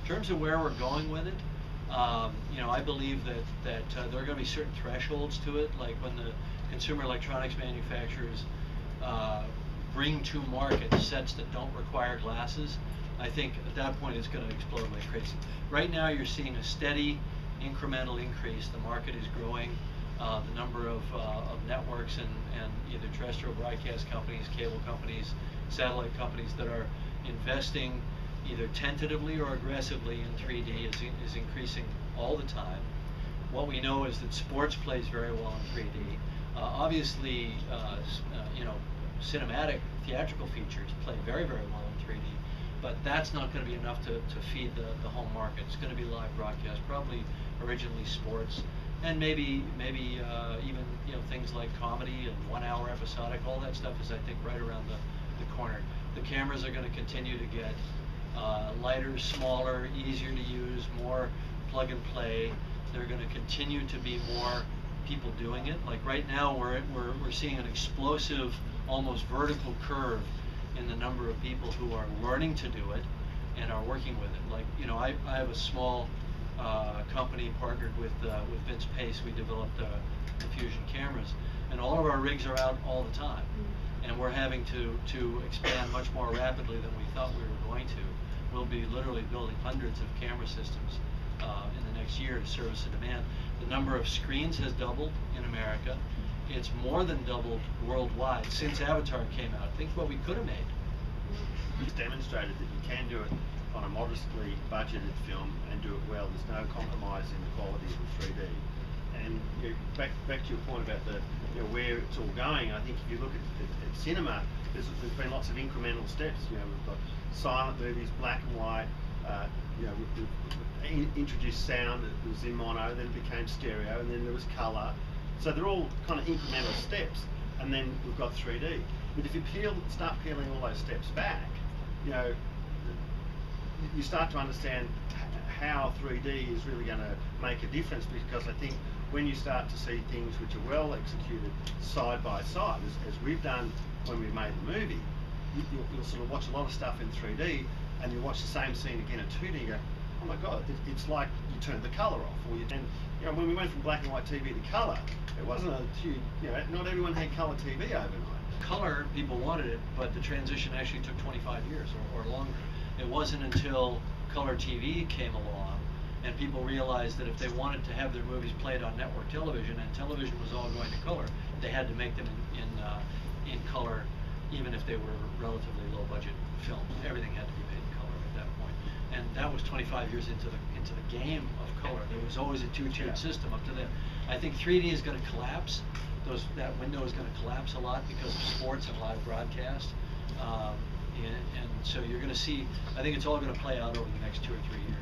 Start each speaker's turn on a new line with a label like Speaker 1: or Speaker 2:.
Speaker 1: In terms of where we're going with it, you know, I believe that there are going to be certain thresholds to it, like when the consumer electronics manufacturers bring to market sets that don't require glasses. I think at that point it's going to explode like crazy. Right now you're seeing a steady incremental increase. The market is growing. The number of networks and either terrestrial broadcast companies, cable companies, satellite companies that are investing either tentatively or aggressively in 3D is increasing all the time. What we know is that sports plays very well in 3D. Obviously, you know, cinematic theatrical features play very, very well in 3D, but that's not going to be enough to feed the home market. It's going to be live broadcast, probably originally sports, and maybe even, you know, things like comedy and 1 hour episodic. All that stuff is, I think, right around the corner. The cameras are going to continue to get lighter, smaller, easier to use, more plug and play. There are going to continue to be more people doing it. Like right now, we're seeing an explosive, almost vertical curve in the number of people who are learning to do it and are working with it. Like, you know, I have a small company partnered with Vince Pace. We developed the Fusion cameras, and all of our rigs are out all the time. And we're having to expand much more rapidly than we thought we were going to. We'll be literally building hundreds of camera systems in the next year to service the demand. The number of screens has doubled in America. It's more than doubled worldwide since Avatar came out. Think what we could have made.
Speaker 2: You've demonstrated that you can do it on a modestly budgeted film and do it well. There's no compromise in the quality of the 3D. And you know, back to your point about the, you know, where it's all going. I think if you look at cinema, there's been lots of incremental steps. You know, we've got silent movies, black and white. You know, we've introduced sound. It was in mono, then it became stereo, and then there was color. So they're all kind of incremental steps. And then we've got 3D. But if you start peeling all those steps back, you know, you start to understand how 3D is really going to make a difference, because I think when you start to see things which are well executed side by side, as we've done when we made the movie, you'll sort of watch a lot of stuff in 3D and you watch the same scene again in 2D and you go, oh my God, it's like you turned the colour off. Or you know, when we went from black and white TV to colour, it wasn't a huge, you know, not everyone had colour TV overnight.
Speaker 1: Color, people wanted it, but the transition actually took 25 years or longer. It wasn't until color TV came along and people realized that if they wanted to have their movies played on network television, and television was all going to color, they had to make them in color, even if they were relatively low budget films. Everything had to be made in color at that point. And that was 25 years into the game of color. There was always a two-tiered system up to then. I think 3D is going to collapse. That window is going to collapse a lot because of sports and live broadcast. And so you're going to see, I think it's all going to play out over the next 2 or 3 years.